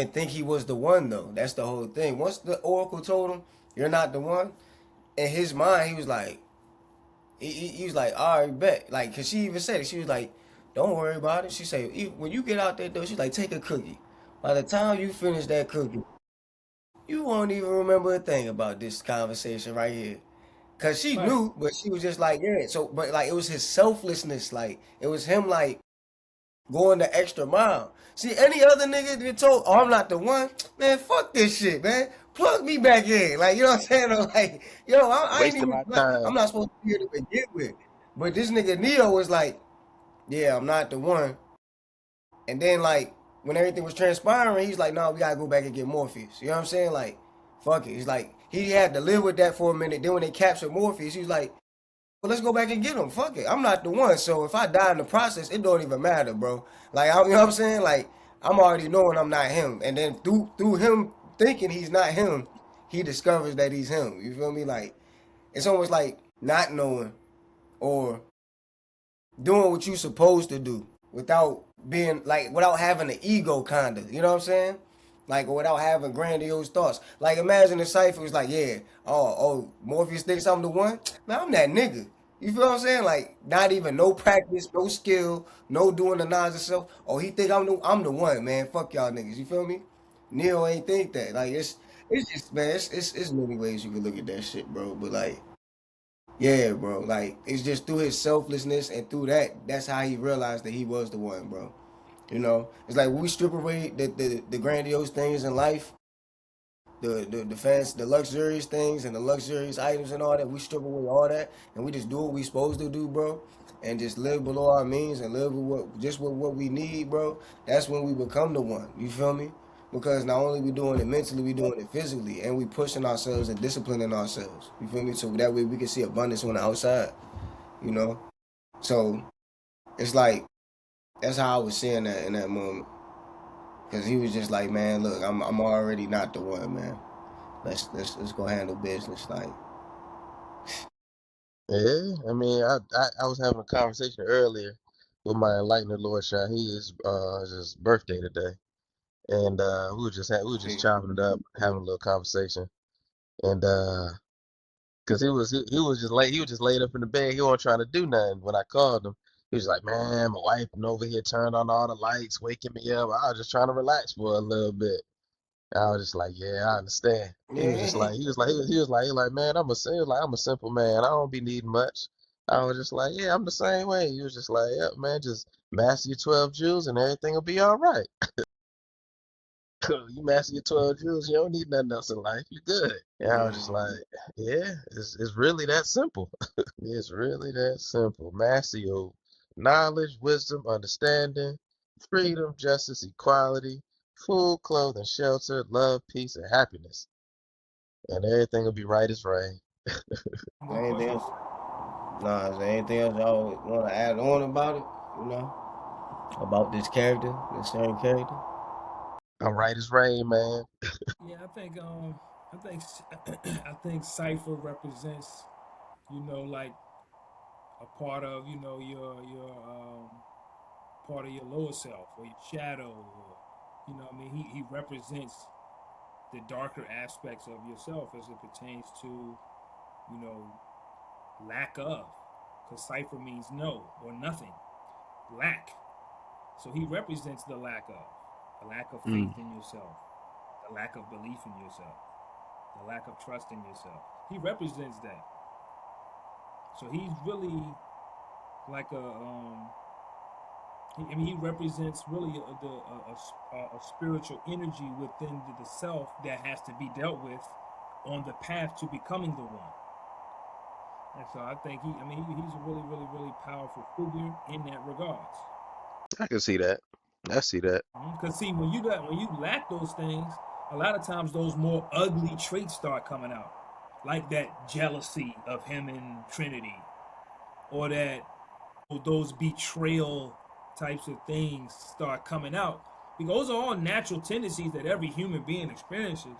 think he was the one though. That's the whole thing. Once the Oracle told him you're not the one, in his mind he was like, he was like, all right, bet. Like, cause she even said it. She was like, don't worry about it. She said, when you get out that door, she's like, take a cookie. By the time you finish that cookie, you won't even remember a thing about this conversation right here. Cause she Right. knew, but she was just like, yeah. So, but like, it was his selflessness. Like, it was him like going the extra mile. See, any other nigga that told, oh, I'm not the one, man, fuck this shit, man. Plug me back in. Like, you know what I'm saying? Or like, yo, I ain't Wasting even, my time. I'm not supposed to be here to begin with. But this nigga Neo was like, yeah, I'm not the one. And then, like, when everything was transpiring, he's like, no, we gotta go back and get Morpheus. You know what I'm saying? Like, fuck it. He's like, he had to live with that for a minute. Then when they captured Morpheus, he was like, well, let's go back and get him. Fuck it. I'm not the one. So if I die in the process, it don't even matter, bro. Like, you know what I'm saying? Like, I'm already knowing I'm not him. And then through him thinking he's not him, he discovers that he's him. You feel me? Like, it's almost like not knowing or doing what you supposed to do without being like without having an ego kinda. You know what I'm saying? Like or without having grandiose thoughts. Like imagine if Cypher was like, yeah, Morpheus thinks I'm the one. Man, I'm that nigga. You feel what I'm saying? Like not even no practice, no skill, no doing the knowledge of self. Oh, he think I'm the one, man. Fuck y'all niggas. You feel me? Neo ain't think that. Like it's just man, it's many ways you can look at that shit, bro. But like yeah, bro. Like it's just through his selflessness and through that's how he realized that he was the one, bro. You know, it's like when we strip away the grandiose things in life, the fancy, the luxurious things and the luxurious items and all that. We strip away all that and we just do what we supposed to do, bro. And just live below our means and live with what we need, bro. That's when we become the one. You feel me? Because not only we doing it mentally, we doing it physically, and we pushing ourselves and disciplining ourselves. You feel me? So that way we can see abundance on the outside. You know. So it's like that's how I was seeing that in that moment. Cause he was just like, man, look, I'm already not the one, man. Let's go handle business. Like, Yeah, I mean, I was having a conversation earlier with my enlightened Lord Shah. He is his birthday today, and we were just see, chopping it up, having a little conversation, and cause he was just late, he was just laid up in the bed. He wasn't trying to do nothing. When I called him, he was like, "Man, my wife been over here turned on all the lights, waking me up. I was just trying to relax for a little bit." I was just like, "Yeah, I understand." He was just yeah, like, he was like, "Man, I'm a simple man. I don't be needing much." I was just like, "Yeah, I'm the same way." He was just like, "Yep, man, just master your 12 jewels and everything will be all right." You master your 12 jewels, you don't need nothing else in life. You good. And I was just yeah. like, "Yeah, it's really that simple." It's really that simple. Master your knowledge, wisdom, understanding, freedom, justice, equality, food, clothing, shelter, love, peace, and happiness. And everything will be right as rain. Is there anything else? Nah, is there anything else y'all want to add on about it? You know, about this character, this certain character. I'm right as rain, man. Yeah, I think I think Cypher represents, like a part of, your part of your lower self or your shadow, or I mean, he represents the darker aspects of yourself as it pertains to, you know, lack of, because Cypher means no or nothing, lack. So he represents the lack of faith Mm. in yourself, the lack of belief in yourself, the lack of trust in yourself. He represents that. So he's really like I mean, he represents really a spiritual energy within the self that has to be dealt with on the path to becoming the one. And so I think he's a really, really, really powerful figure in that regards. I can see that. I see that. Because see, when you lack those things, a lot of times those more ugly traits start coming out, like that jealousy of him and Trinity, or that those betrayal types of things start coming out. Because those are all natural tendencies that every human being experiences.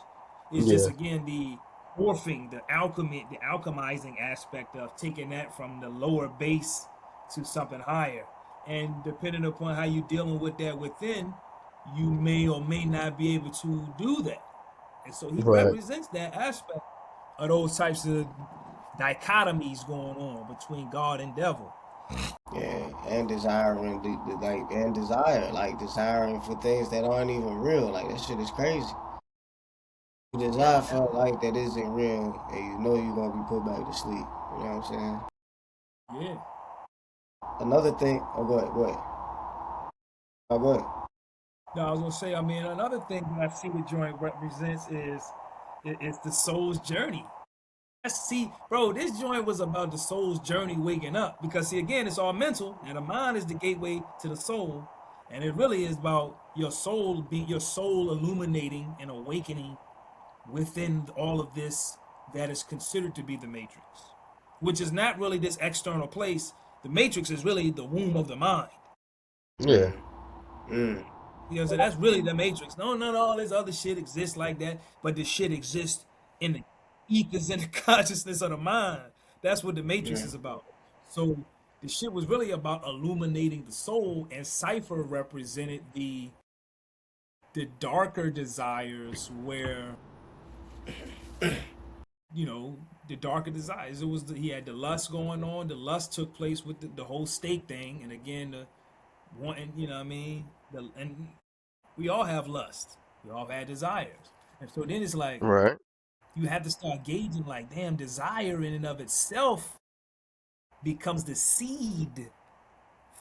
It's just Yeah. again the morphing, the alchemy, the alchemizing aspect of taking that from the lower base to something higher. And depending upon how you're dealing with that within, you may or may not be able to do that. And so he Right. represents that aspect of those types of dichotomies going on between God and devil. Yeah, and desiring like desiring for things that aren't even real. Like that shit is crazy. You desire for like that isn't real, and you know you're gonna be put back to sleep. You know what I'm saying? Yeah. Another thing. Oh, go ahead. Go ahead. Oh, go ahead. No, I was gonna say. Another thing that I see the joint represents is the soul's journey. See, bro, this joint was about the soul's journey waking up because see, again, it's all mental, and the mind is the gateway to the soul, and it really is about your soul illuminating and awakening within all of this that is considered to be the matrix, which is not really this external place. The matrix is really the womb of the mind. Yeah. Mm. You know, so that's really the matrix. No, none of all this other shit exists like that, but the shit exists in the ethers in the consciousness of the mind. That's what the matrix Yeah. is about. So the shit was really about illuminating the soul, and Cypher represented the darker desires where the darker desires. He had the lust going on. The lust took place with the whole stake thing, and again the wanting, you know what I mean? And we all have lust. We all have desires. And so then it's like Right. you have to start gauging like, damn, desire in and of itself becomes the seed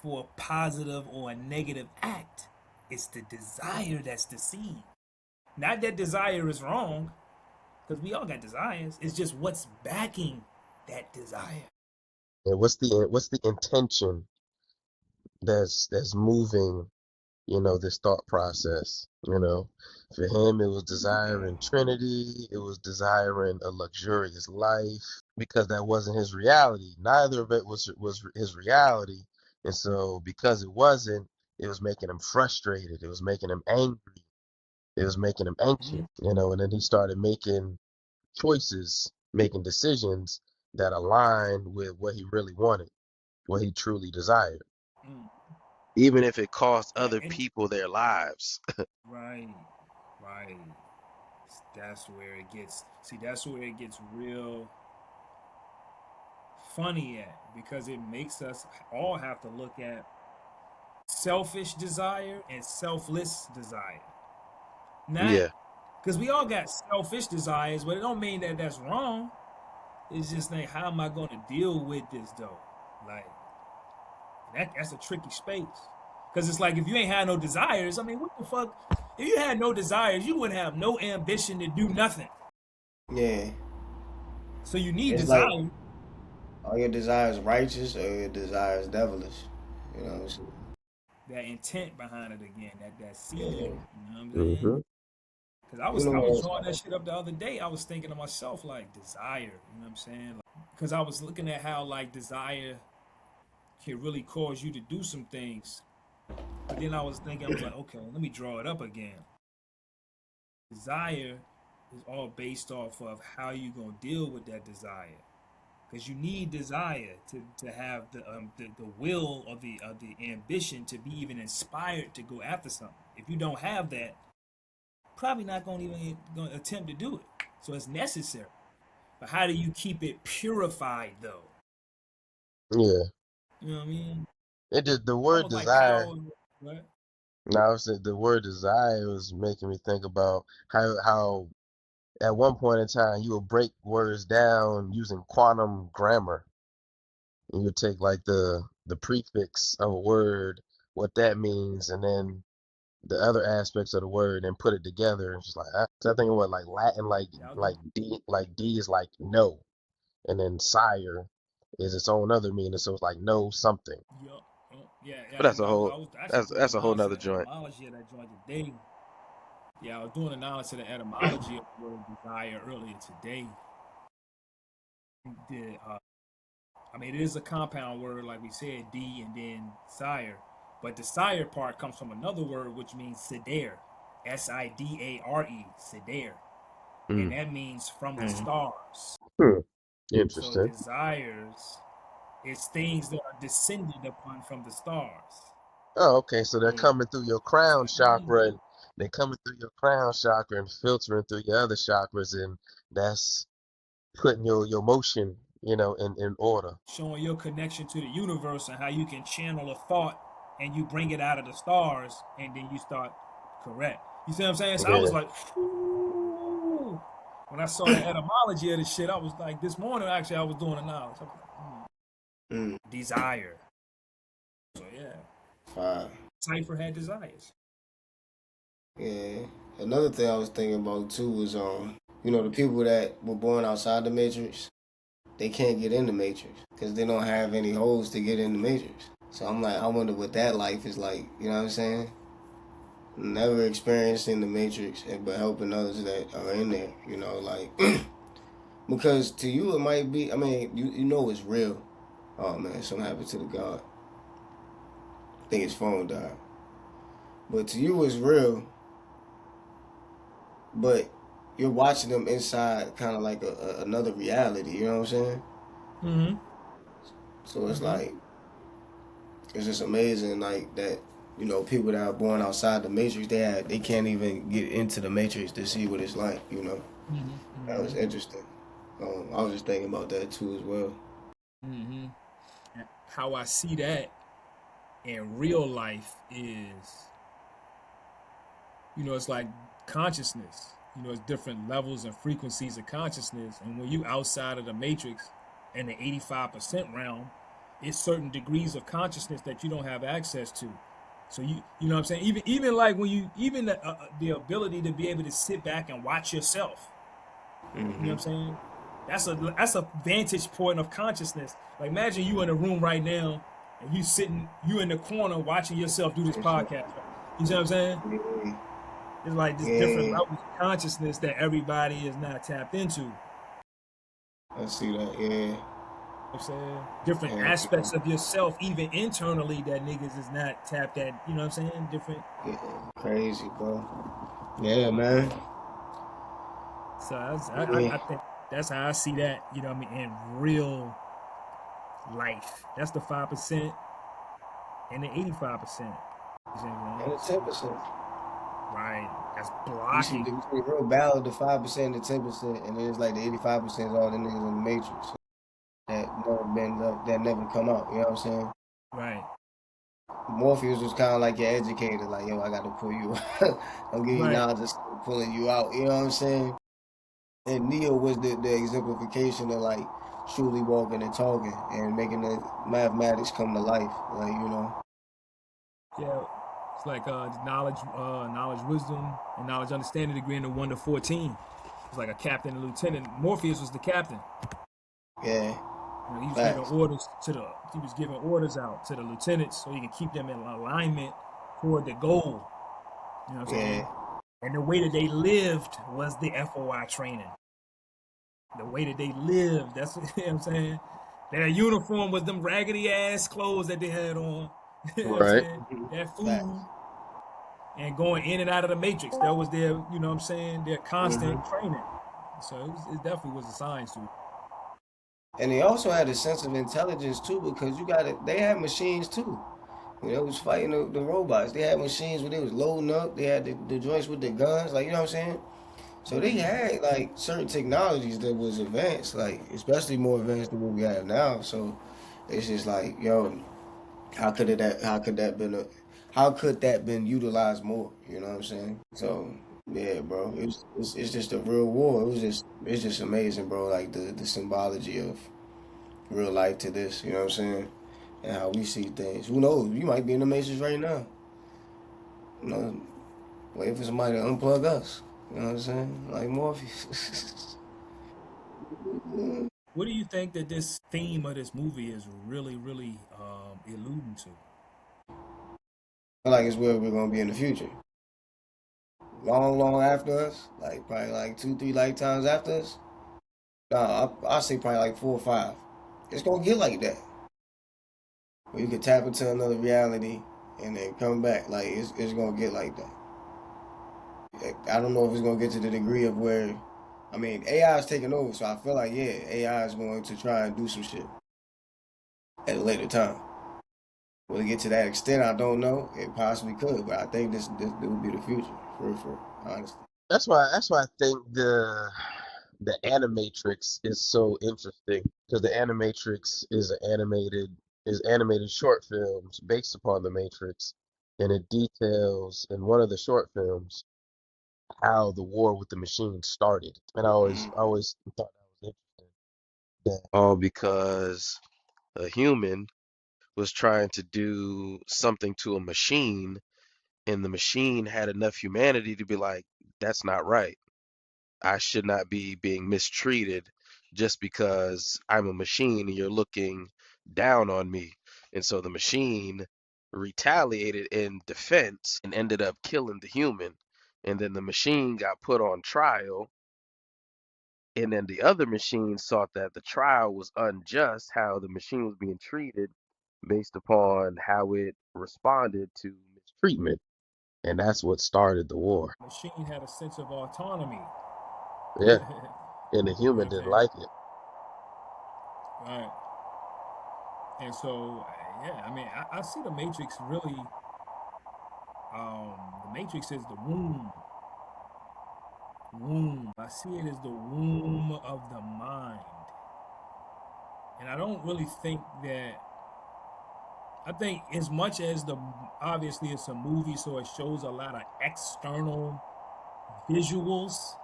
for a positive or a negative act. It's the desire that's the seed. Not that desire is wrong, because we all got desires. It's just what's backing that desire. And what's the intention that's moving, this thought process, For him, it was desiring Trinity, it was desiring a luxurious life, because that wasn't his reality. Neither of it was his reality. And so because it wasn't, it was making him frustrated, it was making him angry, it was making him anxious, Mhm. and then he started making choices, making decisions that aligned with what he really wanted, what he truly desired, Mm. even if it cost Yeah, other and people their lives. right, right. That's where it gets. See, that's where it gets real funny at because it makes us all have to look at selfish desire and selfless desire. Not Yeah. because we all got selfish desires, but it don't mean that that's wrong. It's just like, how am I going to deal with this though? Like that's a tricky space. Because it's like if you ain't had no desires, what the fuck? If you had no desires, you wouldn't have no ambition to do nothing. Yeah. So you need It's like, desire, are your desires righteous or your desires devilish? You know what I'm saying? that intent behind it again, that seed. Yeah. You know what I'm saying? Hmm. Because You know I what was else? drawing that shit up the other day. I was thinking to myself like desire. You know what I'm saying? Because I was looking at how like desire can really cause you to do some things. But then I was thinking, I was like, okay, let me draw it up again. Desire is all based off of how you gonna deal with that desire. Because you need desire to have the will or the ambition to be even inspired to go after something. If you don't have that, probably not gonna attempt to do it. So it's necessary. But how do you keep it purified though? Yeah. You know what I mean? It just the word Almost like desire. cows, right? Now, I said the word desire was making me think about how at one point in time you would break words down using quantum grammar. You would take like the prefix of a word, what that means, and then the other aspects of the word and put it together. And just like I think it was like Latin, like D is like no, and then sire is its own other meaning. So it's like no something. Yup. Yeah, But yeah. that's a I whole was actually doing that's the a whole knowledge to nother the joint. etymology of that joint today. Yeah, I was doing the knowledge to the etymology of the word desire earlier today. The I mean, it is a compound word, like we said, D and then sire. But the sire part comes from another word which means sidare, Sidare, sidare, and Mm. that means from the Mhm. stars. Hmm. So Interesting. desires is things that are descended upon from the stars. Oh, okay. So they're Mhm. coming through your It's crown like, chakra, and they're coming through your crown chakra and filtering through your other chakras, and that's putting your motion, in order. showing your connection to the universe and how you can channel a thought and you bring it out of the stars and then you start correct. You see what I'm saying? So I was Yeah. like, "Ooh." When I saw the etymology of the shit, I was like, this morning actually I was doing the knowledge. I was like, Mm. desire. So yeah, Fire. Cypher had desires. Yeah. Another thing I was thinking about too was the people that were born outside the Matrix, they can't get in the Matrix because they don't have any holes to get in the Matrix. So I'm like, I wonder what that life is like. You know what I'm saying? Never experiencing the Matrix, but helping others that are in there. Like because to you it might be. I mean, you know it's real. Oh man, something happened to the God. I think his phone died. But to you it's real. But you're watching them inside, kind of like another reality. You know what I'm saying? Mm-hmm. So it's Mm-hmm. like it's just amazing, like that. People that are born outside the Matrix, they can't even get into the Matrix to see what it's like. That Mm-hmm. was interesting. I was just thinking about that too as well. Mm-hmm. How I see that in real life is, it's like consciousness. It's different levels and frequencies of consciousness. And when you outside of the matrix in the 85% realm, it's certain degrees of consciousness that you don't have access to. So you know what I'm saying? Even like when you even the ability to be able to sit back and watch yourself. You know what I'm Hmm. saying? That's a vantage point of consciousness. Like imagine you in a room right now and you in the corner watching yourself do this podcast. Right? You see what I'm saying? Yeah, It's like this different yeah, levels of consciousness that everybody is not tapped into. You know I see that. Yeah, what I'm saying? Different and aspects of yourself, even internally, that niggas is not tapped at. You know what I'm saying? Different. yeah, crazy, bro. Yeah, man. So Yeah, I think that's how I see that. You know what I mean? In real life, that's the 5% and the 85%. You see what I'm and saying? the 10%. Right. That's You see, blocking. you see real battle the 5%, the 10%, and then it's like the 85% is all the niggas in the Matrix that never come out. You know what I'm saying? Right. Morpheus was kind of like your educator, like, yo, I got to pull you out. I'm giving you Right. knowledge, just pulling you out. You know what I'm saying? And Neo was the exemplification of like truly walking and talking and making the mathematics come to life. Yeah. It's like knowledge, wisdom, and knowledge, understanding degree in the 1 to 14. It's like a captain and lieutenant. Morpheus was the captain. Yeah, He was giving facts. orders out to the lieutenants so he can keep them in alignment toward the goal. You know what I'm saying? Yeah, And the way that they lived was the FOI training. The way that they lived, that's what, you know what I'm saying? Their uniform was them raggedy ass clothes that they had on. You know what I'm Right. saying? mhm, Their food facts. and going in and out of the matrix. That was their, you know what I'm saying, their constant Hmm. training. So it definitely was a science to it. And they also had a sense of intelligence too, because you got it. They had machines too. It was fighting the robots. They had machines where they was loading up. They had the joints with the guns, like you know what I'm saying. So they Mm-hmm. had like certain technologies that was advanced, like especially more advanced than what we have now. So it's just like, yo, how could that been utilized more? You know what I'm saying? So yeah, bro, it's just a real war. It's just amazing, bro. Like the symbology of real life to this. You know what I'm saying? And how we see things. Who knows? You might be in the matrix right now. You know, Wait for somebody to unplug us. You know what I'm saying? Like Morpheus. What do you think that this theme of this movie is really alluding to? I feel like it's where we're gonna be in the future. Long after us. Like probably like 2, 3 lifetimes after us. Nah, I say probably like 4 or 5. It's gonna get like that. Where you can tap into another reality and then come back. Like it's gonna get like that. I don't know if it's gonna get to the degree of where, I mean, AI is taking over, so I feel like yeah, AI is going to try and do some shit at a later time. Will it get to that extent? I don't know. It possibly could, but I think this would be the future for honestly. That's why I think the Animatrix is so interesting because the Animatrix is animated short films based upon the Matrix, and it details in one of the short films how the war with the machine started. And I always thought that was interesting. That all because a human was trying to do something to a machine, and the machine had enough humanity to be like, that's not right. I should not be being mistreated just because I'm a machine and you're looking down on me. And so the machine retaliated in defense and ended up killing the human. And then the machine got put on trial. And then the other machine thought that the trial was unjust, how the machine was being treated based upon how it responded to mistreatment. And that's what started the war. Machine had a sense of autonomy. Yeah. And the You know what human I'm didn't saying? like it. Right. And so, yeah, I mean, I see the Matrix really. The Matrix is the womb. Womb. I see it as the womb of the mind, and I don't really think that. I think as much as the obviously it's a movie, so it shows a lot of external visuals.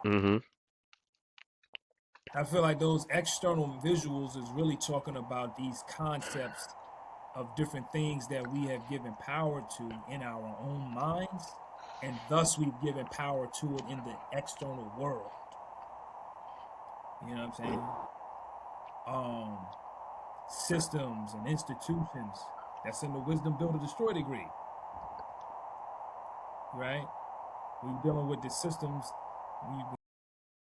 Hmm. I feel like those external visuals is really talking about these concepts of different things that we have given power to in our own minds, and thus we've given power to it in the external world. You know what I'm saying? Um, Systems and institutions that's in the wisdom build or destroy degree, right? We're dealing with the systems. We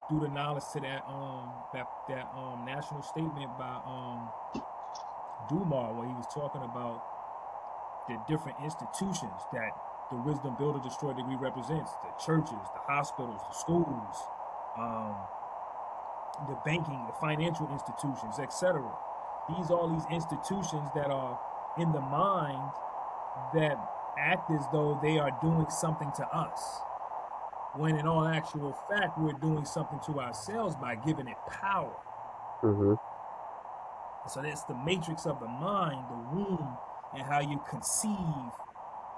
do the knowledge to that national statement by Dumar, where he was talking about the different institutions that the wisdom build or destroy degree represents: the churches, the hospitals, the schools, um, the banking, the financial institutions, etc. All these institutions that are in the mind that act as though they are doing something to us, when in all actual fact we're doing something to ourselves by giving it power. Hmm. So that's the matrix of the mind, the womb, and how you conceive.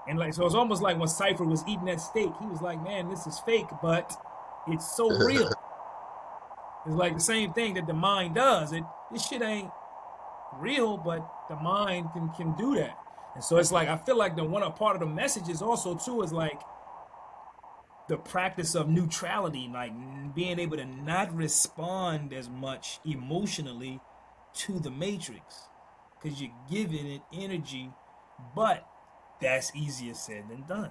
And like, so it's almost like when Cypher was eating that steak, he was like, man, this is fake, but it's so real. It's like the same thing that the mind does. This shit ain't real, but the mind can do that. And so it's like, I feel like the one part of the message is also too is like the practice of neutrality, like being able to not respond as much emotionally to the matrix, because you're giving it energy, but that's easier said than done.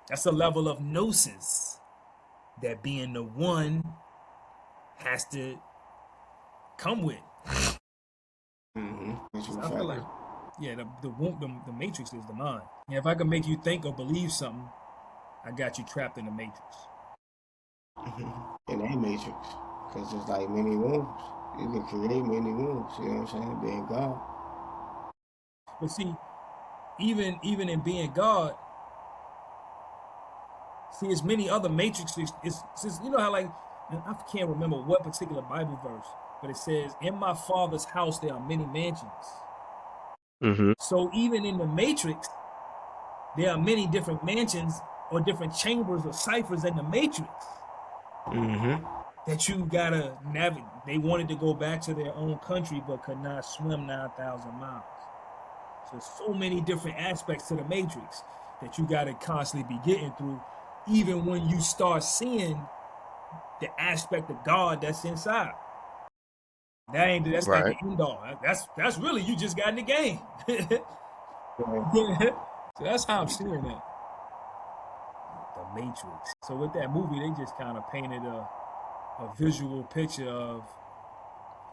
That's a level of gnosis that being the one has to come with. So I feel like, yeah, the matrix is the mind. Yeah, if I can make you think or believe something, I got you trapped in the matrix. In a matrix. Because there's like many wombs. You can create many wombs, you know what I'm saying? Being God. But see, even in being God, see, there's many other matrices. It's you know how like I can't remember what particular Bible verse, but it says, "In my Father's house there are many mansions." Hmm. So even in the matrix, there are many different mansions or different chambers or ciphers in the matrix that you gotta navigate. They wanted to go back to their own country but could not swim 9,000 miles. So many different aspects to the matrix. that you got to constantly be getting through, even when you start seeing the aspect of God that's inside. That's not the Right. end all. That's really you just got in the game. Right. So that's how I'm seeing it. The Matrix. So with that movie, they just kind of painted a visual picture of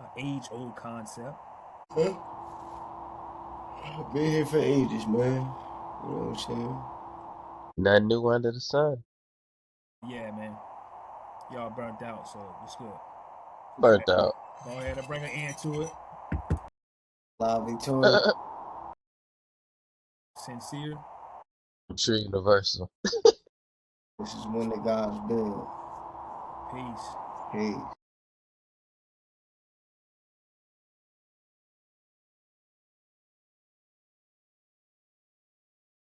an age-old concept. Huh? Been here for ages, man. You know what I'm saying? Nothing new under the sun. Yeah, man. Y'all burnt out, so it's good. Burnt out. Go ahead and bring an end to it. La Victoria. Sincere. True universal. This is when the gods build. Peace. Peace.